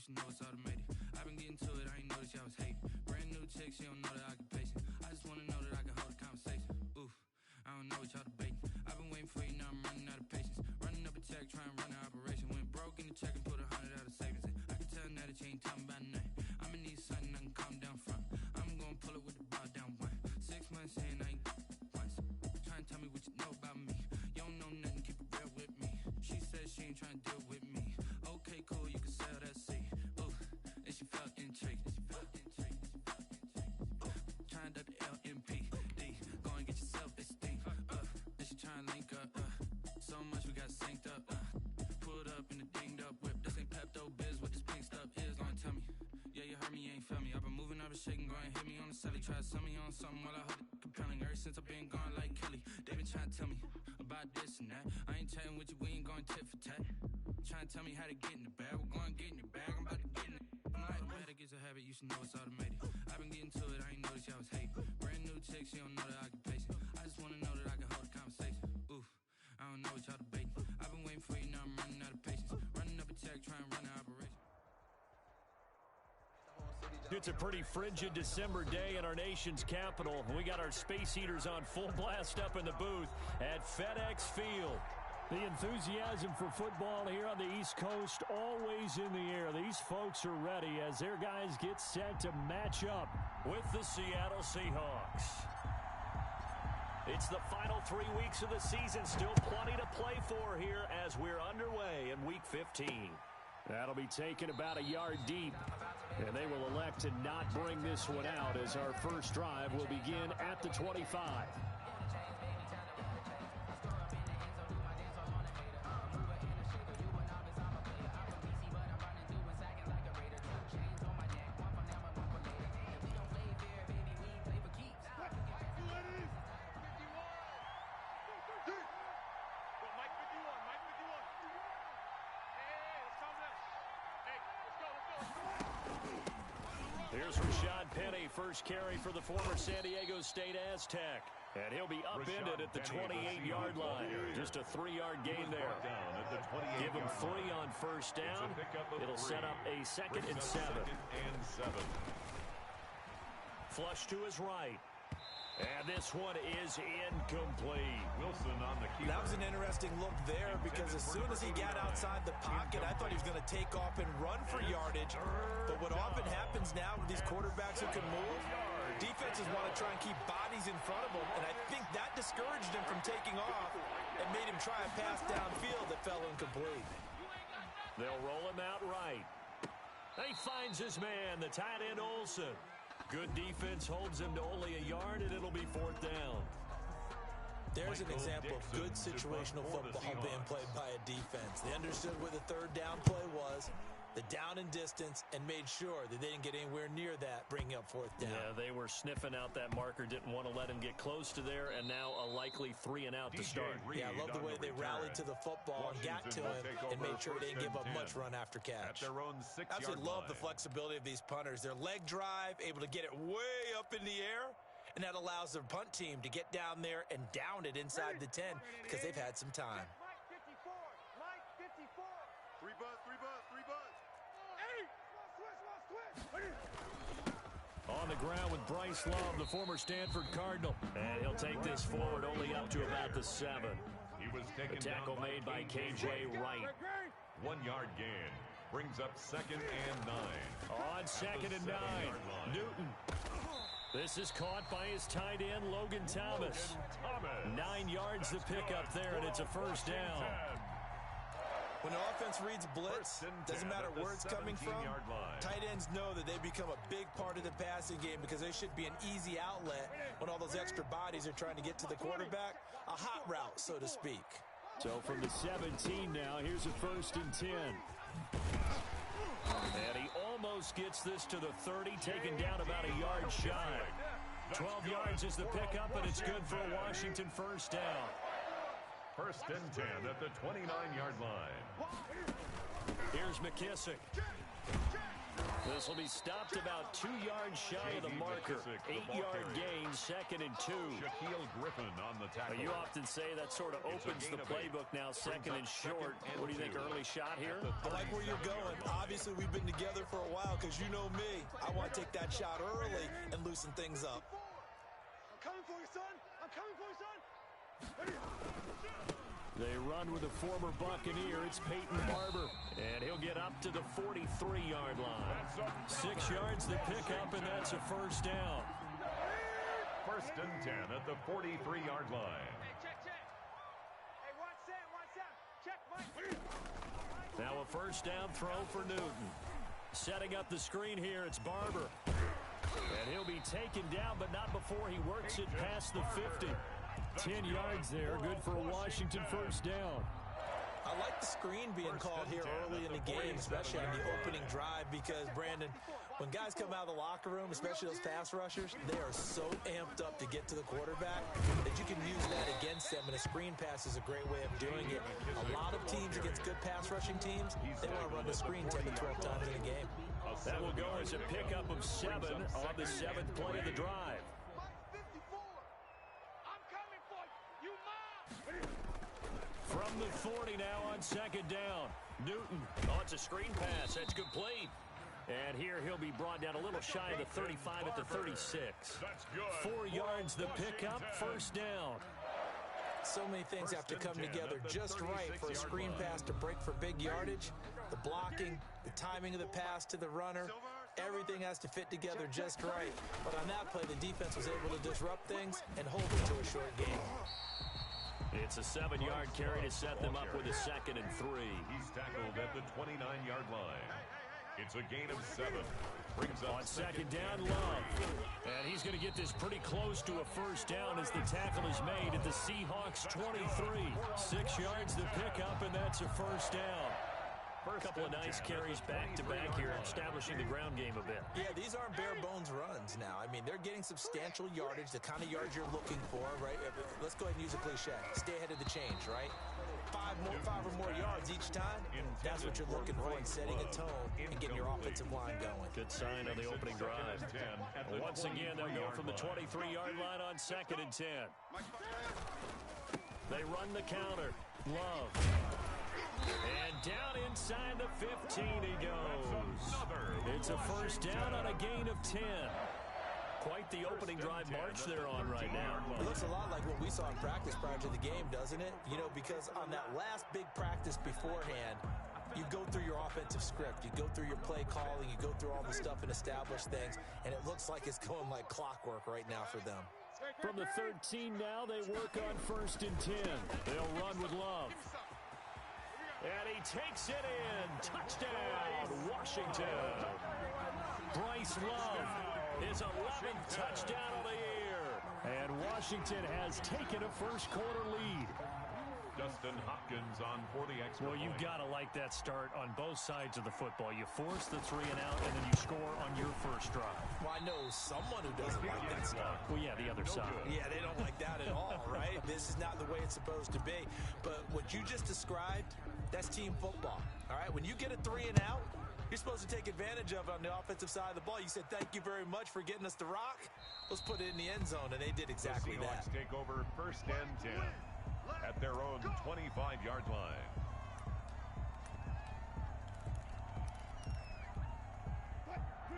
should know it's automated. I've been getting to it, I ain't noticed y'all was hating. Brand new chick, she don't know the occupation. I just wanna know that I can hold a conversation. Oof, I don't know what y'all debating. I've been waiting for you, now I'm running out of patience. Running up a check, trying to run an operation. Went broke in the check and put 100 out of savings in. I can tell now that you ain't talking about nothing. I'ma need something I can calm down from. I'm gonna pull it with the bar down one. 6 months in, I ain't once. Trying to tell me what you know about me. You don't know nothing, keep it real with me. She said she ain't trying to deal with me. Okay, cool, you can sell that seat. Ooh, and she felt intrigued. Trying to duck the LMPD. Go and get yourself esteem. And she trying to link up. So much we got synced up. Pulled up in the dinged up whip. This ain't Pepto Biz, what this pink stuff is. Don't tell me. Yeah, you heard me, you ain't felt me. I've been moving up and shaking, go and hit me on the celly. Try to sell me on something while I hold it compelling. Ever since I've been gone like Kelly, they been trying to tell me about this and that. I ain't chatting with you, we ain't going tit for tat. Trying to tell me how to get in the bag. We're going to get in the bag, I'm about to get in it. I'm like, automatic is a habit, you should know it's automated. I've been getting to it, I ain't noticed y'all was hating. Brand new chick, she don't know the occupation. I just wanna know that I can hold a conversation. Oof, I don't know what y'all debating. I've been waiting for you, now I'm running out of patience. Running up a check, trying to run an operation. It's a pretty frigid December day in our nation's capital. We got our space heaters on full blast up in the booth at FedEx Field. The enthusiasm for football here on the East Coast always in the air. These folks are ready as their guys get set to match up with the Seattle Seahawks. It's the final 3 weeks of the season. Still plenty to play for here as we're underway in Week 15. That'll be taken about a yard deep, and they will elect to not bring this one out as our first drive will begin at the 25. Here's Rashad Penny, first carry for the former San Diego State Aztec. And he'll be upended at the 28-yard line. Just a 3-yard gain there. Give him 3 on first down. It'll set up a 2nd and 7. Flush to his right. And this one is incomplete. Wilson on the keeper. That was an interesting look there because as soon as he got outside the pocket, I thought he was going to take off and run for yardage. But what often happens now with these quarterbacks who can move, defenses want to try and keep bodies in front of them, and I think that discouraged him from taking off and made him try a pass downfield that fell incomplete. They'll roll him out right. He finds his man, the tight end Olsen. Good defense holds him to only a yard, and it'll be 4th down. There's an example of good situational football being played by a defense. They understood where the 3rd down play was, the down and distance, and made sure that they didn't get anywhere near that, bringing up 4th down. Yeah, they were sniffing out that marker, didn't want to let him get close to there, and now a likely 3 and out to start. Yeah, I love the way they rallied to the football and got to him and made sure they didn't give up much run after catch. At their own 6-yard line. Absolutely love the flexibility of these punters. Their leg drive, able to get it way up in the air, and that allows their punt team to get down there and down it inside the 10 because they've had some time. Mike 54, Mike 54. 3 buzz. On the ground with Bryce Love, the former Stanford Cardinal. And he'll take this forward only up to about the 7. He was taken the tackle down made by K.J. Wright. 1-yard gain. Brings up 2nd and 9. On 2nd and 9, Newton. This is caught by his tight end, Logan Thomas. 9 yards to pick up there, and it's a 1st down. When the offense reads blitz, doesn't matter where it's coming from, tight ends know that they become a big part of the passing game because they should be an easy outlet when all those extra bodies are trying to get to the quarterback. A hot route, so to speak. So from the 17 now, here's a 1st and 10. And he almost gets this to the 30, taken down about a yard shy. 12 yards is the pickup, and it's good for a Washington 1st down. 1st and 10 at the 29-yard line. Here's McKissick. This will be stopped about 2 yards shy of the marker. 8-yard gain, 2nd and 2. Shaquille Griffin on the tackle. You often say that sort of opens the playbook now, 2nd and short. What do you think, early shot here? I like where you're going. Obviously, we've been together for a while because you know me. I want to take that shot early and loosen things up. I'm coming for you, son. I'm coming for you, son. They run with a former Buccaneer. It's Peyton Barber. And he'll get up to the 43-yard line. 6 yards the pickup, and that's a first down. 1st and 10 at the 43-yard line. Hey, check. Hey, watch Sam. Check, Mike. Now a first down throw for Newton. Setting up the screen here, it's Barber. And he'll be taken down, but not before he works it past the 50. 10 yards there, good for a Washington first down. I like the screen being called here early in the game, especially on the opening drive, because, Brandon, when guys come out of the locker room, especially those pass rushers, they are so amped up to get to the quarterback that you can use that against them, and a screen pass is a great way of doing it. A lot of teams against good pass rushing teams, they want to run the screen 10 to 12 times in a game. That will go as a pickup of 7 on the 7th play of the drive. From the 40 now on 2nd down. Newton, it's a screen pass. That's complete. And here he'll be brought down a little shy of the 35 at the 36. 4 yards the pickup, first down. So many things have to come together just right for a screen pass to break for big yardage. The blocking, the timing of the pass to the runner, everything has to fit together just right. But on that play, the defense was able to disrupt things and hold it to a short game. It's a 7-yard carry to set them up with a 2nd and 3. He's tackled at the 29-yard line. It's a gain of 7. Brings up on 2nd down, Love. And he's going to get this pretty close to a first down as the tackle is made at the Seahawks 23. 6 yards the pickup, and that's a first down. A couple of nice carries back-to-back here, establishing the ground game a bit. Yeah, these aren't bare-bones runs now. I mean, they're getting substantial yardage, the kind of yards you're looking for, right? Let's go ahead and use a cliche. Stay ahead of the change, right? 5 or more yards each time, that's what you're looking for in setting a tone and getting your offensive line going. Good sign on the opening drive. Once again, they'll go from the 23-yard line on 2nd and 10. They run the counter. Love. And down inside the 15 he goes. It's a first down on a gain of 10. Quite the opening drive march they're on right now. It looks a lot like what we saw in practice prior to the game, doesn't it? You know, because on that last big practice beforehand, you go through your offensive script, you go through your play calling, you go through all the stuff and establish things, and it looks like it's going like clockwork right now for them. From the 13 now, they work on 1st and 10. They'll run with Love. And he takes it in. Touchdown, Washington. Bryce Love, his 11th touchdown of the year. And Washington has taken a first-quarter lead. Dustin Hopkins on for the extra Well, you've got to like that start on both sides of the football. You force the 3 and out, and then you score on your first drive. Well, I know someone who doesn't like that start. Well, yeah, the other side. Yeah, they don't like that at all, right? This is not the way it's supposed to be. But what you just described, that's team football, all right? When you get a 3 and out, you're supposed to take advantage of it on the offensive side of the ball. You said, thank you very much for getting us the rock. Let's put it in the end zone, and they did exactly that. The Seahawks take over 1st and 10 at their own 25-yard line.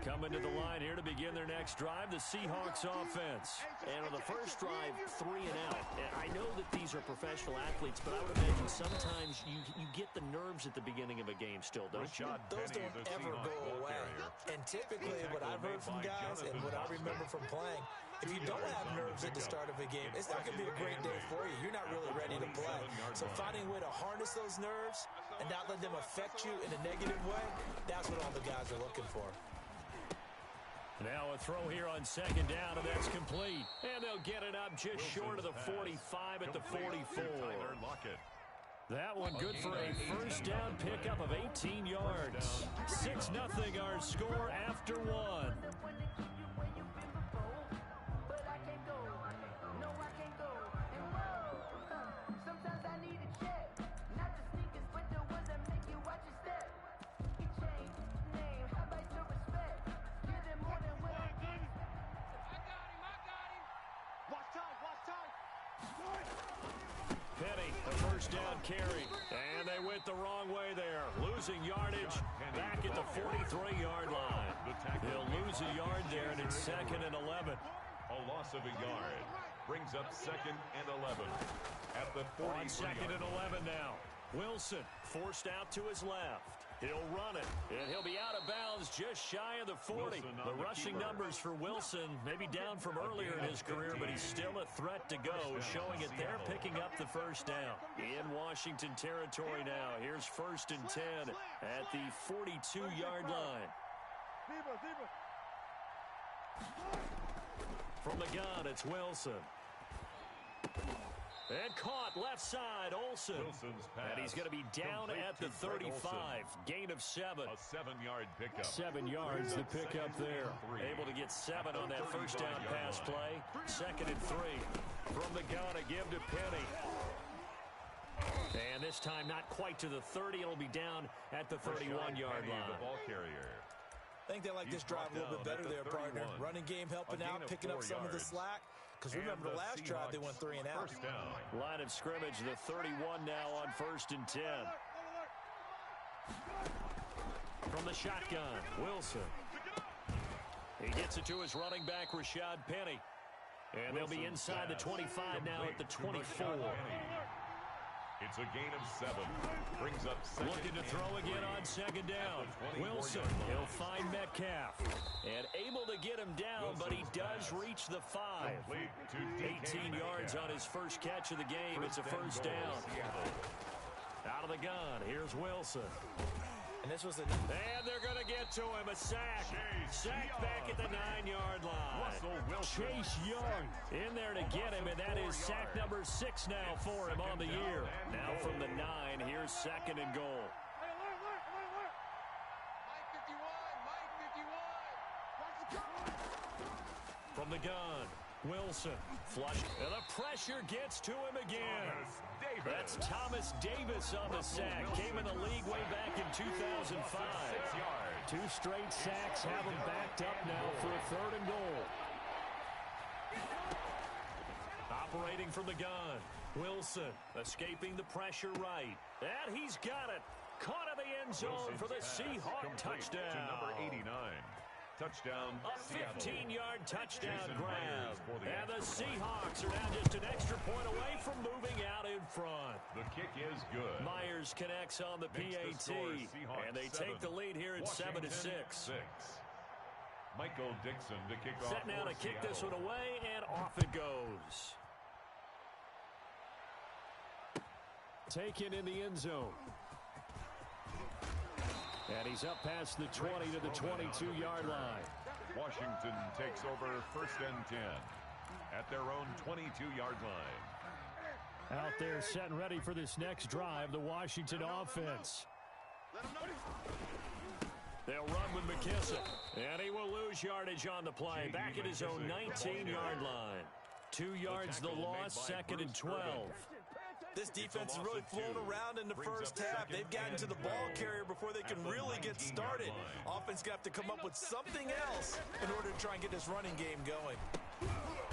Coming to the line here to begin their next drive, the Seahawks offense. And on the first drive, 3 and out. And I know that these are professional athletes, but I would imagine sometimes you get the nerves at the beginning of a game still, don't you? Those don't ever go away. And typically what I've heard from guys and what I remember from playing, if you don't have nerves at the start of a game, it's not going to be a great day for you. You're not really ready to play. So finding a way to harness those nerves and not let them affect you in a negative way, that's what all the guys are looking for. Now a throw here on 2nd down, and that's complete. And they'll get it up just short of the 45 at the 44. That one good for a first down pickup of 18 yards. 6-0 our score after 1. first down carry. And they went the wrong way there. Losing yardage back at the 43-yard line. They'll lose a yard there, and it's 2nd and 11. A loss of a yard brings up 2nd and 11 at the 43. On 2nd and 11 now. Wilson forced out to his left. He'll run it, and he'll be out of bounds just shy of the 40. The rushing numbers for Wilson may be down from earlier in his career, but he's still a threat to go, showing it there, picking up the first down. In Washington territory now, here's 1st and 10 at the 42-yard line. From the gun, it's Wilson. And caught left side, Olsen. And he's going to be down at the 35. Gain of 7. A 7-yard pickup. 7 yards the pickup there. Able to get 7 on that first down pass play. 2nd and 3. From the gun, a give to Penny. And this time not quite to the 30. It'll be down at the 31-yard line. The ball carrier. I think they like this drive a little bit better there, partner. Running game helping out, picking up some of the slack. Because remember, the last drive, they went 3 and out. First down. Line of scrimmage, the 31 now on 1st and 10. From the shotgun, Wilson. He gets it to his running back, Rashad Penny. And they'll be inside the 25 now at the 24. It's a gain of 7. Brings up 2nd. Looking to throw again on 2nd down. Wilson, he'll find Metcalf. And able to get him down, but he does reach the 5. 18 yards on his first catch of the game. It's a first down. Out of the gun, here's Wilson. And this was a... And they're going to get to him. A sack. Sack back at the 9-yard line. Chase Young in there to get him, and that is sack number 6 now for him on the year. Now from the 9, here's 2nd and goal. From the gun, Wilson. Flush. And the pressure gets to him again. That's Thomas Davis on the sack. Came in the league way back in 2005. 2 straight sacks have him backed up now for a 3rd and goal. Operating from the gun, Wilson escaping the pressure right. And he's got it. Caught in the end zone for the Seahawk touchdown. To number 89. Touchdown, a 15-yard touchdown grab. And the Seahawks are now just an extra point away from moving out in front. The kick is good. Myers connects on the PAT. And they take the lead here at 7-6. Michael Dixon to kick off. Set now to kick this one away, and off it goes. Taken in the end zone. And he's up past the 20 to the 22-yard line. Washington takes over 1st and 10 at their own 22-yard line. Out there set and ready for this next drive, the Washington offense. They'll run with McKissick, and he will lose yardage on the play. Back at his own 19-yard line. 2 yards the loss, 2nd and 12. This defense has really flown around in the first half. They've gotten to the ball carrier before they can really get started. Offense got to come up with something else in order to try and get this running game going.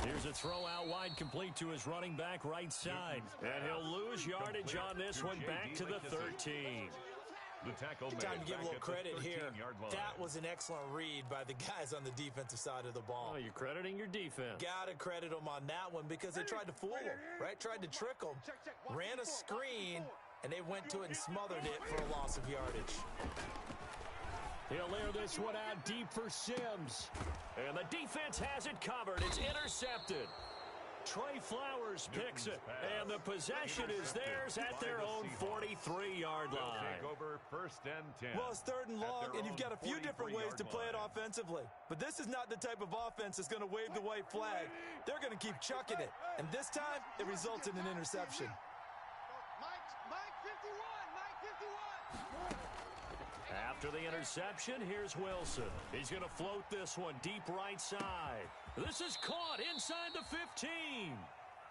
Here's a throw out wide, complete to his running back right side. And he'll lose yardage on this one, back to the 13. The tackle time to give a little credit here. That was an excellent read by the guys on the defensive side of the ball. Oh, you're crediting your defense. Got to credit them on that one because they tried to fool them, right? Tried to trick them. Ran a screen, and they went to it and smothered it for a loss of yardage. He'll air this one out deep for Sims. And the defense has it covered. It's intercepted. Trey Flowers picks it, and the possession is theirs at their own 43-yard line. Take over 1st and 10. Well, it's 3rd and long, and you've got a few different ways to play it offensively. But this is not the type of offense that's going to wave the white flag. They're going to keep chucking it. And this time, it results in an interception. Mike 51. After the interception, here's Wilson. He's going to float this one deep right side. This is caught inside the 15.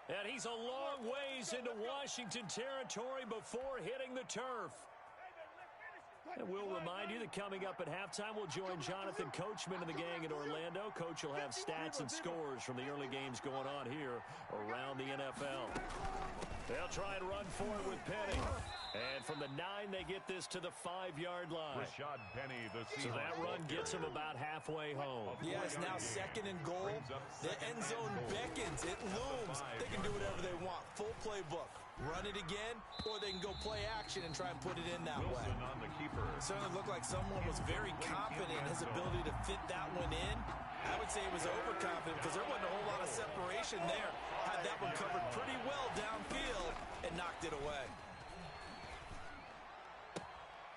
And he's a long ways into Washington territory before hitting the turf. And we'll remind you that coming up at halftime, we'll join Jonathan Coachman and the gang in Orlando. Coach will have stats and scores from the early games going on here around the NFL. They'll try and run for it with Penny. And from the 9, they get this to the 5-yard line. Rashad Penny, the So that run gets them about halfway home. Yeah, it's now 2nd and goal. The end zone beckons. It looms. They can do whatever they want. Full playbook. Run it again, or they can go play action and try and put it in that way. On the keeper. It certainly looked like someone was very confident in his ability to fit that one in. I would say he was overconfident because there wasn't a whole lot of separation there. Had that one covered pretty well downfield and knocked it away.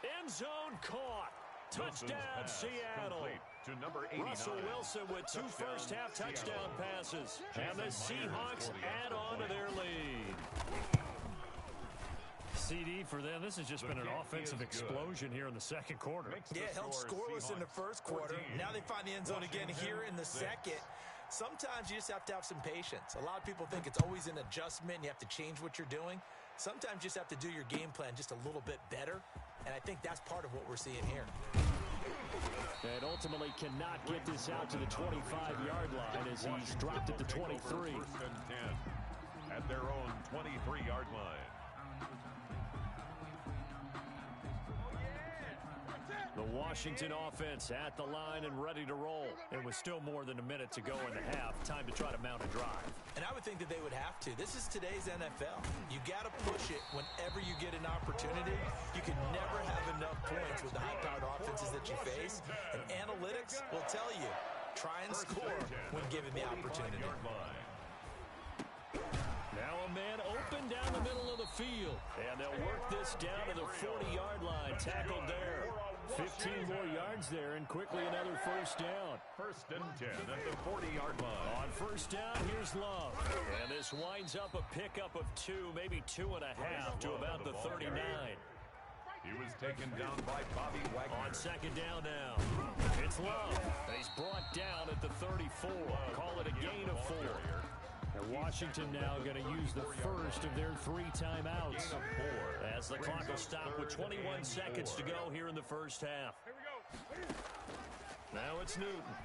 End zone caught. Touchdown, Seattle. To number 89. Russell Wilson with 2 first-half touchdown passes. And the Seahawks add on to their lead. CD for them. This has just been an offensive explosion here in the second quarter. Yeah, held scoreless in the first quarter. Now they find the end zone again here in the second. Sometimes you just have to have some patience. A lot of people think it's always an adjustment. You have to change what you're doing. Sometimes you just have to do your game plan just a little bit better. And I think that's part of what we're seeing here. And ultimately cannot get this out to the 25-yard line as he's dropped it to 23. First and 10 at their own 23-yard line. The Washington offense at the line and ready to roll. It was still more than a minute to go in the half. Time to try to mount a drive. And I would think that they would have to. This is today's NFL. You got to push it whenever you get an opportunity. You can never have enough points with the high-powered offenses that you face. And analytics will tell you, try and score when given the opportunity. Now a man open down the middle of the field. And they'll work this down to the 40-yard line. Tackled there. 15 more yards there, and quickly another first down. First and 10 at the 40-yard line. On first down, here's Love. And this winds up a pickup of 2, maybe 2.5 to about the 39. He was taken down by Bobby Wagner. On second down now. It's Love. And he's brought down at the 34. Call it a gain of 4. And Washington now going to use the first of their 3 timeouts. As the clock will stop with 21 seconds to go here in the first half. Now it's Newton.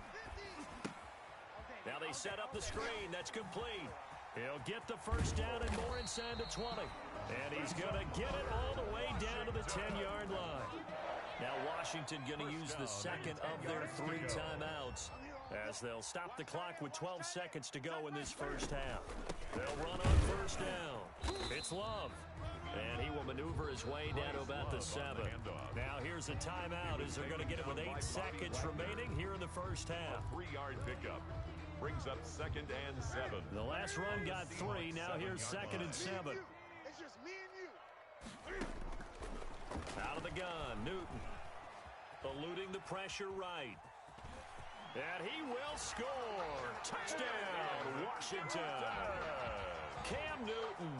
Now they set up the screen. That's complete. He'll get the first down and more inside the 20. And he's going to get it all the way down to the 10-yard line. Now Washington going to use the second of their 3 timeouts, as they'll stop the clock with 12 seconds to go in this first half. They'll run on first down. It's Love. And he will maneuver his way down to about the 7. Now here's a timeout as they're going to get it with 8 seconds remaining here in the first half. 3-yard pickup brings up 2nd and 7. The last run got 3. Now here's 2nd and 7. It's just me and you. Out of the gun, Newton. Eluding the pressure right. And he will score. Touchdown, Washington. Cam Newton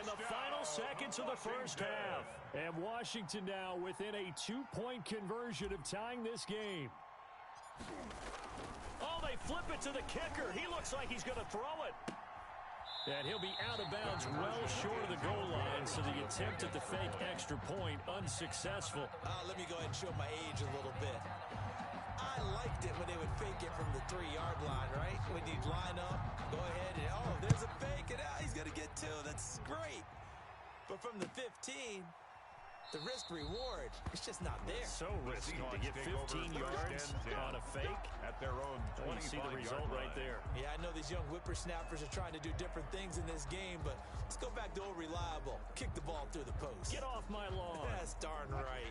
in the final seconds of the first half. And Washington now within a 2-point conversion of tying this game. Oh, they flip it to the kicker. He looks like he's going to throw it. And he'll be out of bounds well short of the goal line, so the attempt at the fake extra point unsuccessful. Let me go ahead and show my age a little bit. I liked it when they would fake it from the 3-yard line, right? When you'd line up, go ahead and, oh, there's a fake, and he's going to get 2. That's great. But from the 15, the risk-reward, it's just not there. So risky to get 15 yards on a fake. At their own 25-yard You see the result right there. Yeah, I know these young whippersnappers are trying to do different things in this game, but let's go back to old reliable. Kick the ball through the post. Get off my lawn. That's darn right.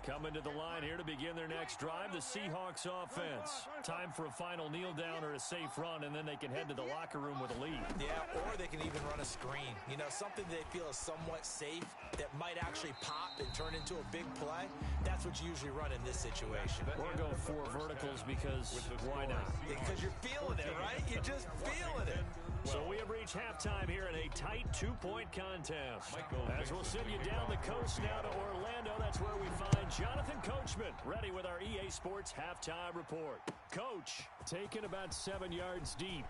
Coming to the line here to begin their next drive, the Seahawks offense. Time for a final kneel down or a safe run, and then they can head to the locker room with a lead. Yeah, or they can even run a screen. You know, something they feel is somewhat safe that might actually pop and turn into a big play. That's what you usually run in this situation. Or go 4 verticals because why not? Because you're feeling it, right? You're just feeling it. So we have reached halftime here in a tight 2-point contest. As we'll send you down the coast now to Orlando, that's where we find Jonathan Coachman, ready with our EA Sports halftime report. Coach, taken about 7 yards deep.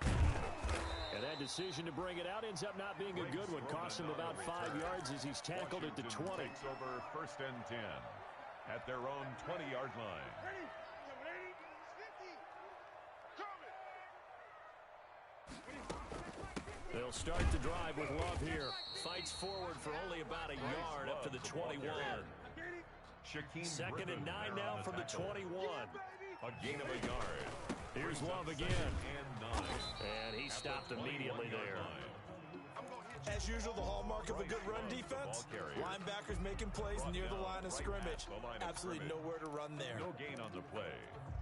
And that Bad decision to bring it out. Ends up not being a good one. Cost him about 5 yards as he's tackled at the 20. Takes over 1st and 10 at their own 20-yard line. They'll start the drive with Love here. Fights forward for only about a yard up to the 21. Second and 9 now from the 21. A gain of a yard. Here's Love again. And he stopped immediately there. As usual, the hallmark of a good run defense, linebackers making plays near the line of scrimmage. Absolutely nowhere to run there. No gain on the play.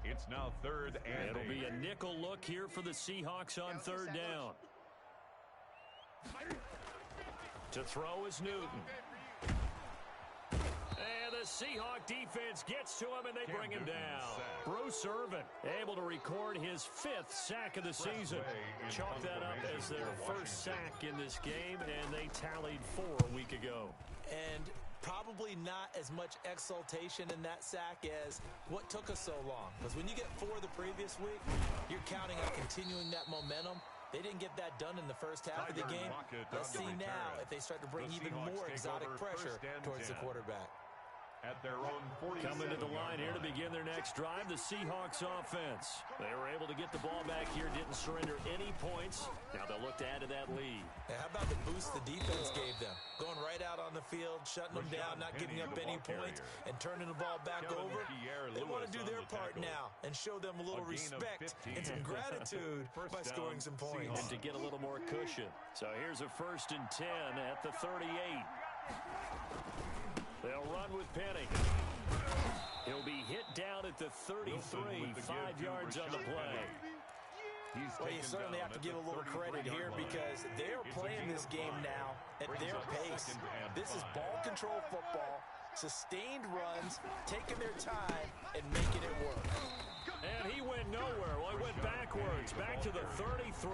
It's now 3rd and 8. It'll be a nickel look here for the Seahawks on 3rd down. To throw is Newton. And the Seahawk defense gets to him, and they bring him down. Bruce Irvin able to record his 5th sack of the season. Chalk that up as their first sack in this game, and they tallied 4 a week ago. And probably not as much exultation in that sack as what took us so long. Because when you get 4 the previous week, you're counting on continuing that momentum. They didn't get that done in the first half of the game. Let's see now if they start to bring even more exotic pressure towards the quarterback. At their own 40. Coming to the line here to begin their next drive, the Seahawks offense. They were able to get the ball back here, didn't surrender any points. Now they'll look to add to that lead. Now, how about the boost the defense gave them? Going right out on the field, shutting them down, not giving up any points, and turning the ball back over. They want to do their part now and show them a little respect and some gratitude by scoring some points. And to get a little more cushion. So here's a 1st and 10 at the 38. They'll run with Penny. He'll be hit down at the 33, 5 yards on the play. Well, you certainly have to give a little credit here because they're playing this game now at their pace. This is ball control football, sustained runs, taking their time, and making it work. And he went nowhere. Well, he went backwards, back to the 33.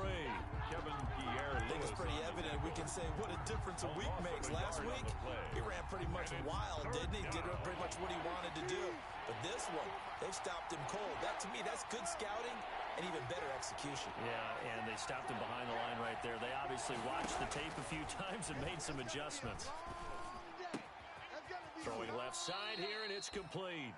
I think it's pretty evident. We can say what a difference a week makes. Last week, he ran pretty much wild, didn't he? Did pretty much what he wanted to do. But this one, they stopped him cold. That, to me, that's good scouting and even better execution. Yeah, and they stopped him behind the line right there. They obviously watched the tape a few times and made some adjustments. Throwing left side here, and it's complete.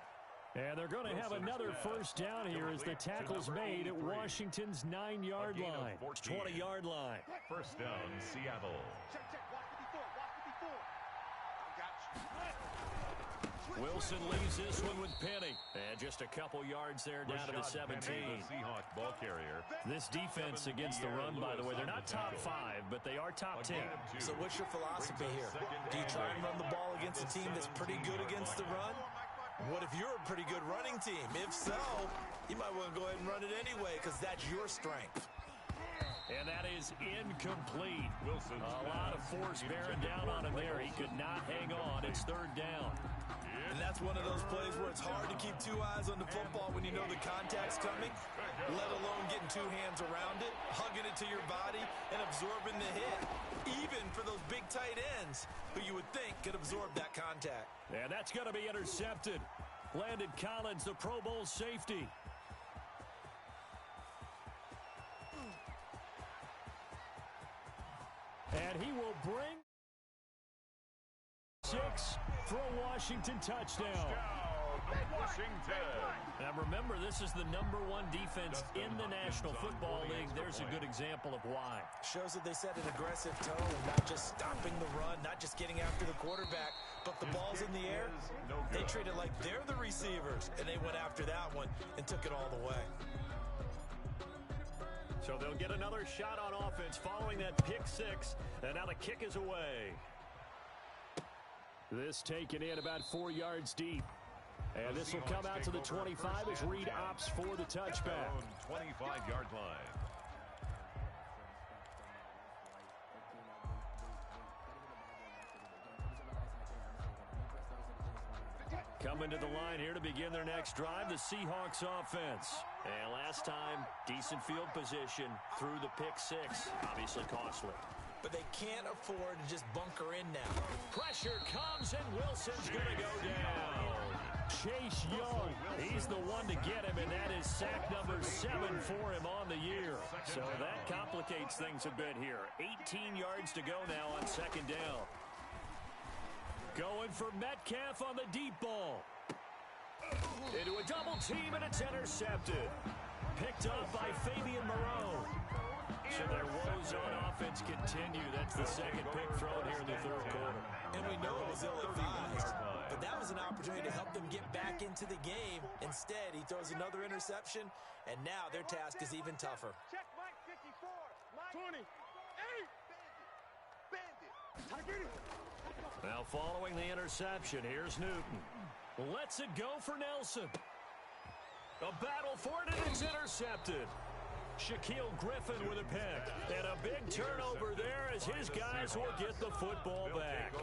And they're going to have another 1st down here as the tackle's made at Washington's 9-yard line. 20-yard line. 1st down, Seattle. Wilson leaves this one with Penny. And just a couple yards there down to the 17. Seahawk ball carrier. This defense against the run, by the way, they're not top 5, but they are top 10. So what's your philosophy here? Do you try and run the ball against a team that's pretty good against the run? What if you're a pretty good running team? If so, you might want to go ahead and run it anyway because that's your strength. And that is incomplete. Wilson. A lot of force bearing down on him there. He could not hang on. It's 3rd down. And that's one of those plays where it's hard to keep 2 eyes on the football when you know the contact's coming, let alone getting 2 hands around it, hugging it to your body, and absorbing the hit, even for those big tight ends who you would think could absorb that contact. And that's going to be intercepted. Landon Collins, the Pro Bowl safety. And he will bring 6 for a Washington touchdown. Now remember, this is the #1 defense in the National Football League. There's a good example of why. Shows that they set an aggressive tone, not just stopping the run, not just getting after the quarterback, but the ball's in the air. They treat it like they're the receivers, and they went after that one and took it all the way. So they'll get another shot on offense following that pick 6, and now the kick is away. This taken in about 4 yards deep. And this will come out to the 25 as Reed opts for the touchback. 25-yard line. Coming to the line here to begin their next drive, the Seahawks offense. And last time, decent field position through the pick 6. Obviously costly. But they can't afford to just bunker in now. Pressure comes, and Wilson's going to go down. Chase Young, he's the one to get him, and that is sack number 7 for him on the year. So that complicates things a bit here. 18 yards to go now on second down. Going for Metcalf on the deep ball. Into a double team, and it's intercepted. Picked up by Fabian Moreau. So their woes on offense continue. That's the second pick thrown here in the third quarter. And we know it was ill-advised, but that was an opportunity to help them get back into the game. Instead, he throws another interception, and now their task is even tougher. Check Mike 54. Mike 28. Now following the interception, here's Newton. Lets it go for Nelson. A battle for it, and it's intercepted. Shaquille Griffin with a pick. And a big turnover there as his guys will get the football back.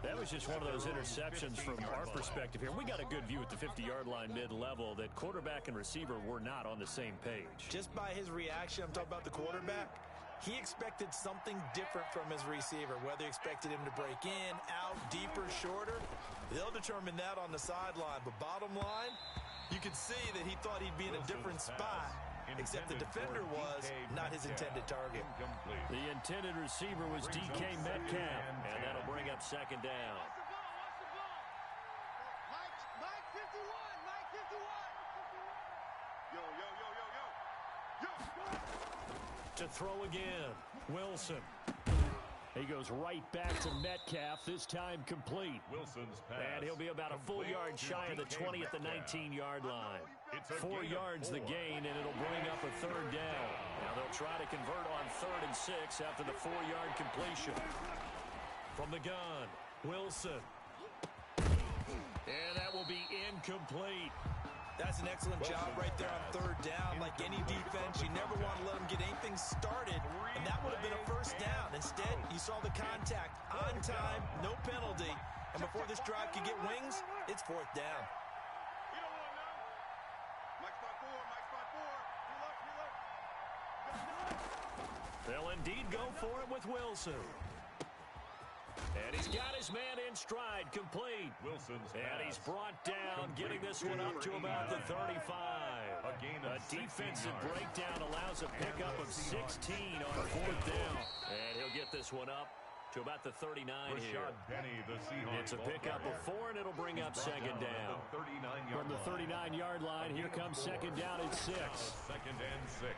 That was just one of those interceptions from our perspective here. We got a good view at the 50-yard line mid-level that quarterback and receiver were not on the same page. Just by his reaction, I'm talking about the quarterback, he expected something different from his receiver, whether he expected him to break in, out, deeper, shorter. They'll determine that on the sideline. But bottom line, you could see that he thought he'd be in a different spot, except the defender was not his intended target. The intended receiver was DK Metcalf, and that'll bring up second down. Mike 51. Mike 51. Yo. To throw again, Wilson. He goes right back to Metcalf, this time complete. Wilson's pass. And he'll be about a full yard shy of the 20 at the 19-yard line. 4 yards the gain, and it'll bring up a third down. Now they'll try to convert on 3rd and 6 after the 4-yard completion. From the gun, Wilson. And that will be incomplete. That's an excellent job right there on 3rd down. Like any defense, you never want to let them get anything started, and that would have been a first down. Instead, you saw the contact on time, no penalty, and before this drive could get wings, it's 4th down. They'll indeed go for it with Wilson. And he's got his man in stride, complete. And he's brought down, getting this one up to about the 35. A defensive breakdown allows a pickup of 16 on 4th down. And he'll get this one up to about the 39 here. It's a pickup of 4, and it'll bring up second down. From the 39-yard line, here comes second down at 6. Second and 6.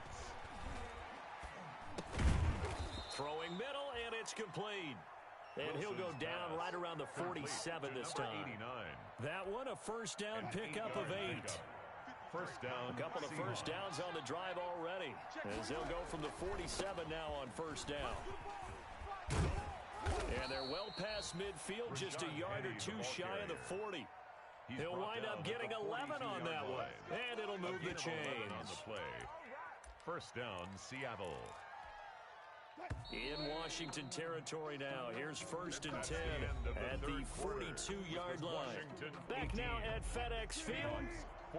Throwing middle, and it's complete. And he'll go down right around the 47 this time. That one, a first down pickup of 8. First down. A couple of first downs on the drive already, as they'll go from the 47 now on first down. And they're well past midfield, just a yard or 2 shy of the 40. He'll wind up getting 11 on that one, and it'll move the chains. First down, Seattle. In Washington territory now. Here's 1st and 10 at the 42-yard line. Back now at FedEx Field.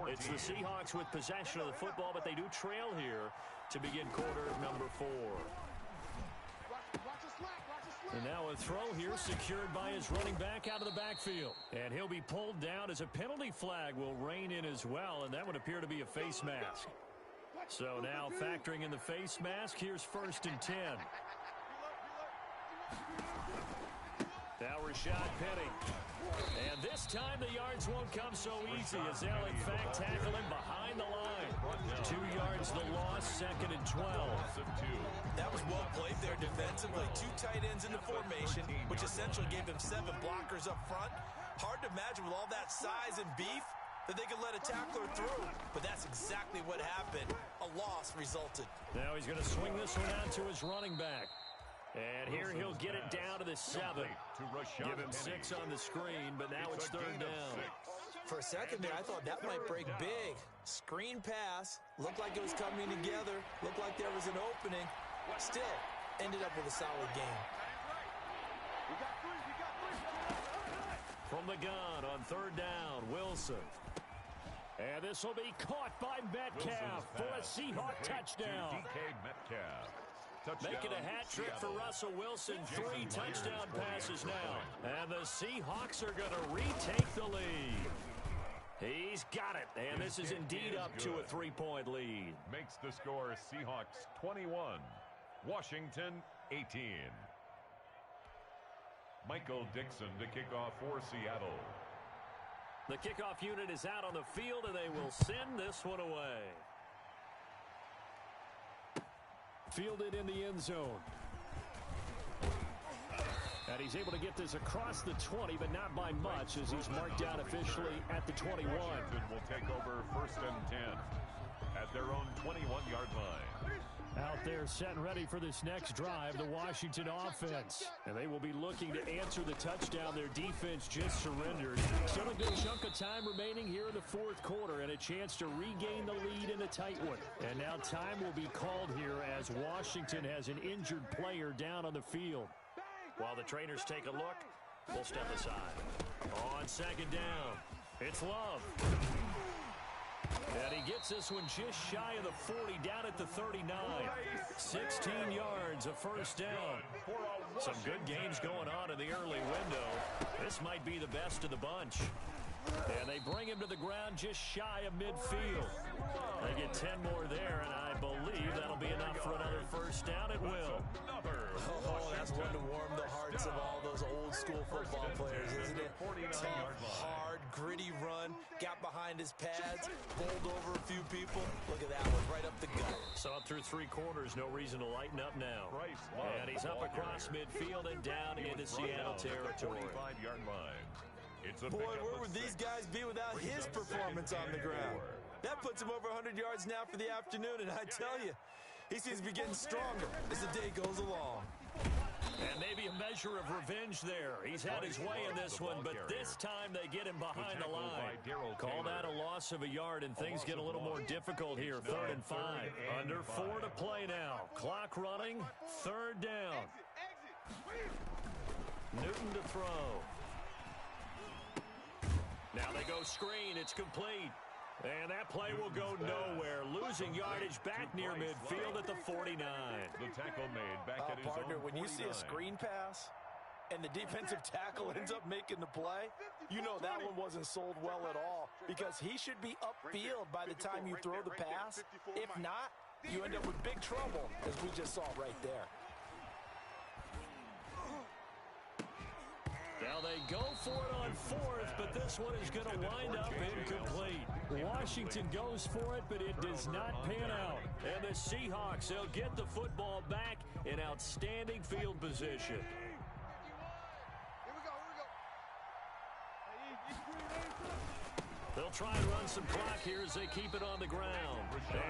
It's the Seahawks with possession of the football, but they do trail here to begin quarter number 4. And now a throw here secured by his running back out of the backfield. And he'll be pulled down as a penalty flag will rein in as well, and that would appear to be a face mask. So now factoring in the face mask, here's 1st and 10. Now Rashad Penny. And this time the yards won't come so easy as they'll in fact tackle him behind the line. 2 yards the loss, 2nd and 12. That was well played there defensively. 2 tight ends in the formation, which essentially gave them 7 blockers up front. Hard to imagine with all that size and beef that they could let a tackler through, but that's exactly what happened. A loss resulted. Now he's going to swing this one out to his running back. And here he'll get it down to the 7. Give him 6 on the screen, but now it's 3rd down. For a second there, I thought that might break big. Screen pass, looked like it was coming together, looked like there was an opening. Still, ended up with a solid game. From the gun on 3rd down, Wilson. And this will be caught by Metcalf for a Seahawk touchdown. DK Metcalf. Making a hat trick for Russell Wilson. 3 touchdown passes now. And the Seahawks are going to retake the lead. He's got it. And this is indeed up to a 3-point lead. Makes the score Seahawks 21, Washington 18. Michael Dixon to kick off for Seattle. The kickoff unit is out on the field, and they will send this one away. Fielded in the end zone. And he's able to get this across the 20, but not by much, as he's marked down officially at the 21. Washington will take over 1st and 10 at their own 21-yard line. Out there set and ready for this next drive, the Washington offense. And they will be looking to answer the touchdown their defense just surrendered. Still a good chunk of time remaining here in the 4th quarter, and a chance to regain the lead in a tight one. And now time will be called here as Washington has an injured player down on the field. While the trainers take a look, we'll step aside. On 2nd down, it's Love. And he gets this one just shy of the 40, down at the 39. 16 yards, a 1st down. Some good games going on in the early window. This might be the best of the bunch. And they bring him to the ground just shy of midfield. They get 10 more there, and I believe that'll be enough for another 1st down. It will. Oh, that's one to warm the hearts of all those old-school football players, isn't it? Tough, hard, gritty run, got behind his pads, bowled over a few people. Look at that one, right up the gut. So up through 3 quarters, no reason to lighten up now. And he's up across midfield and down into Seattle territory. 45-yard line. Boy, where would these guys be without his performance on the ground? That puts him over 100 yards now for the afternoon, and I tell you, he seems to be getting stronger as the day goes along. And maybe a measure of revenge there. He's had his way in this one, but this time they get him behind the line. Call that a loss of a yard, and things get a little more difficult here. 3rd and 5. Under 4 to play now. Clock running. 3rd down. Newton to throw. Now they go screen. It's complete. And that play will go nowhere. Losing yardage back near midfield at the 49. The tackle made back at his partner, own 49. when you see a screen pass and the defensive tackle ends up making the play, you know that one wasn't sold well at all, because he should be upfield by the time you throw the pass. If not, you end up with big trouble, as we just saw right there. Now they go for it on 4th, but this one is going to wind up incomplete. Washington goes for it, but it does not pan out. And the Seahawks, they'll get the football back in outstanding field position. They'll try and run some clock here as they keep it on the ground.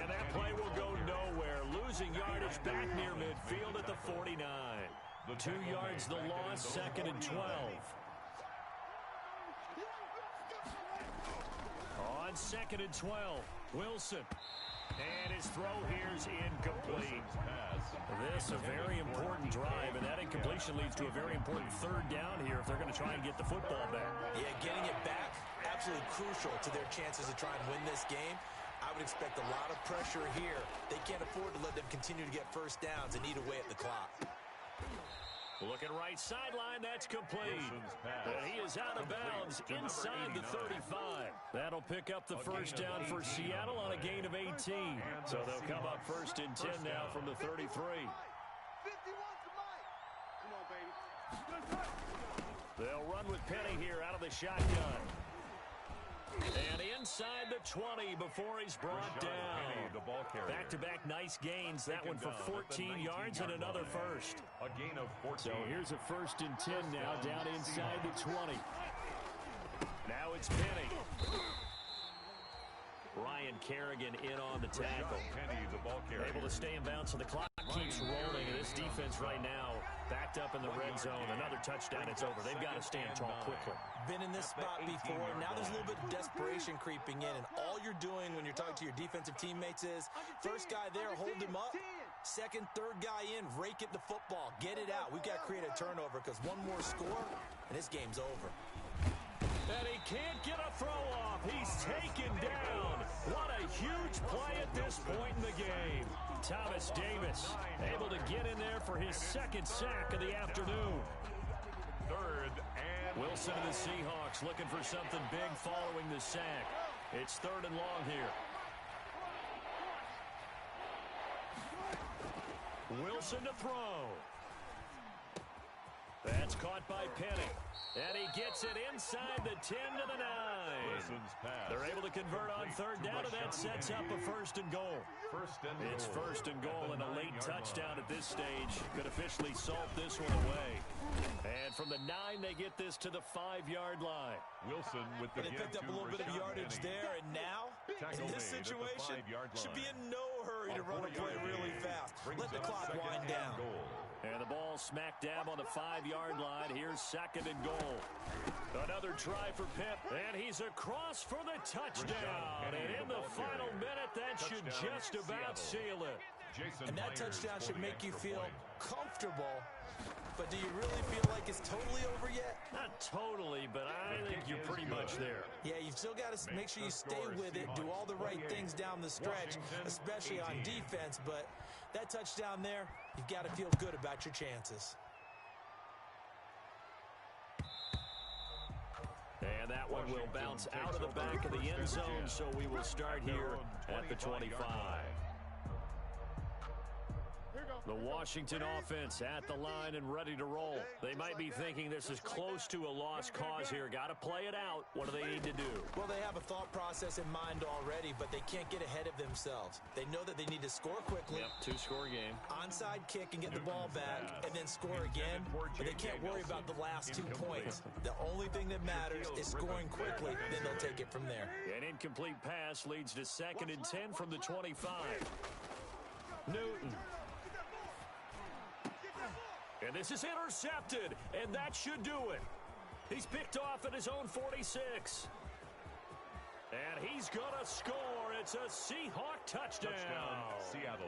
And that play will go nowhere. Losing yardage back near midfield at the 49. 2 yards the loss, 2nd and 12. On 2nd and 12, Wilson. And his throw here is incomplete. This a very important drive, and that incompletion leads to a very important 3rd down here if they're going to try and get the football back. Yeah, getting it back, absolutely crucial to their chances to try and win this game. I would expect a lot of pressure here. They can't afford to let them continue to get 1st downs and eat away at the clock. Looking right sideline, that's complete. And he is out of bounds inside the 35. That'll pick up the 1st down for Seattle on a gain of 18. So they'll come up 1st and 10 now from the 33. They'll run with Penny here out of the shotgun. And inside the 20 before he's brought down. Back-to-back nice gains. That one for 14 yards and another 1st. A gain of 14. So here's a 1st and 10 now down inside the 20. Now it's Penny. Ryan Kerrigan in on the tackle. Able to stay in bounds, so the clock keeps rolling. And this defense right now backed up in the red zone. Another touchdown, it's over. They've got to stand tall quickly. Been in this spot before. Now there's a little bit of desperation creeping in, and all you're doing when you're talking to your defensive teammates is, first guy there, hold him up. 2nd, 3rd guy in, rake at the football. Get it out. We've got to create a turnover, because one more score, and this game's over. And he can't get a throw off. He's taken down. What a huge play at this point in the game. Thomas Davis able to get in there for his second sack of the afternoon. Third and Wilson and the Seahawks looking for something big following the sack. It's 3rd and long here. Wilson to throw. That's caught by Penny. And he gets it inside the 10 to the 9. Wilson's pass. They're able to convert on 3rd down, and that sets up a 1st and goal. It's 1st and goal, and a late touchdown at this stage could officially salt this one away. And from the 9, they get this to the 5-yard line. Wilson with the They picked up a little bit of yardage there, and now, in this situation, should be in no hurry to run a play really fast. Let the clock wind down. And the ball smack dab on the 5-yard line. Here's 2nd and goal. Another try for Pitt, and he's across for the touchdown. And in the final minute, that should just about seal it. And that touchdown should make you feel comfortable. But do you really feel like it's totally over yet? Not totally, but I think you're pretty much there. Yeah, you've still got to make sure you stay with it, do all the right things down the stretch, especially on defense. But that touchdown there, you've got to feel good about your chances. And that one will bounce out of the back of the end zone, so we will start here at the 25. The Washington offense at the line and ready to roll. They might be thinking this is close to a lost cause here. Got to play it out. What do they need to do? Well, they have a thought process in mind already, but they can't get ahead of themselves. They know that they need to score quickly. Yep, 2-score game. Onside kick and get the ball back, and then score again. But they can't worry about the last 2 points. The only thing that matters is scoring quickly, then they'll take it from there. An incomplete pass leads to 2nd and 10 from the 25. Newton. And this is intercepted, and that should do it. He's picked off at his own 46. And he's going to score. It's a Seahawk touchdown. Seattle.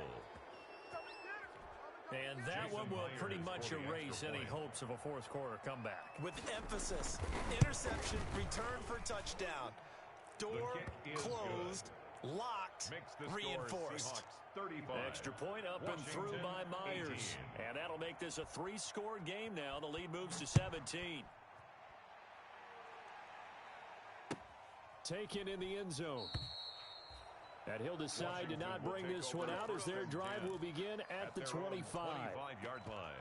And that one will pretty much erase any hopes of a fourth-quarter comeback. With emphasis, interception, return for touchdown. Door closed, locked, reinforced. 35. Extra point up and through by Myers. 18. And that'll make this a 3-score game now. The lead moves to 17. Taken in the end zone. And he'll decide to not bring this one out as their drive will begin at the 25. 25-yard line.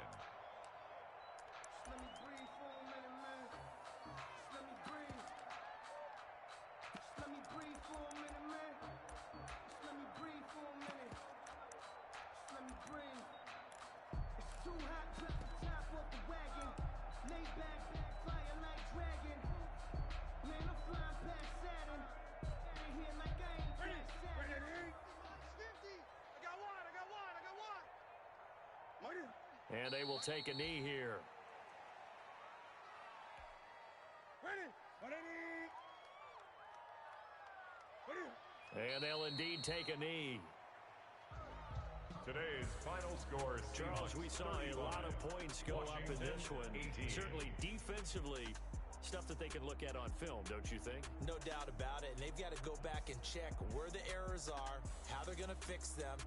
And they will take a knee here. And they'll indeed take a knee. Today's final score. Charles, we saw a lot of points go up in this one. 18. Certainly defensively, stuff that they can look at on film, don't you think? No doubt about it. And they've got to go back and check where the errors are, how they're going to fix them,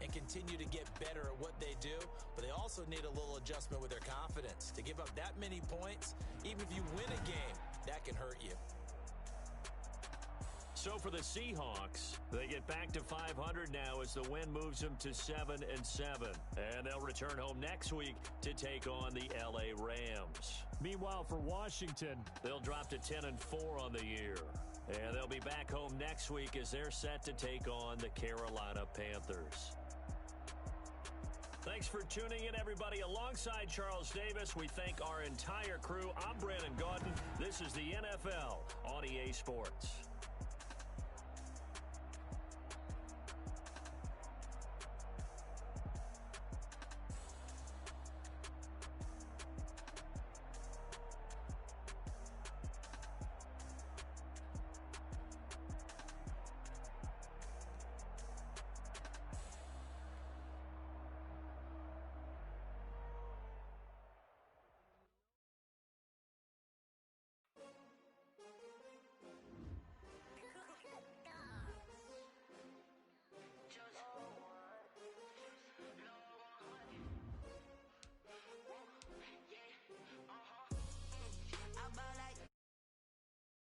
and continue to get better at what they do. But they also need a little adjustment with their confidence. To give up that many points, even if you win a game, that can hurt you. So for the Seahawks, they get back to 500 now as the win moves them to 7-7. And they'll return home next week to take on the LA Rams. Meanwhile, for Washington, they'll drop to 10-4 on the year. And they'll be back home next week as they're set to take on the Carolina Panthers. Thanks for tuning in, everybody. Alongside Charles Davis, we thank our entire crew. I'm Brandon Gaudin. This is the NFL on EA Sports.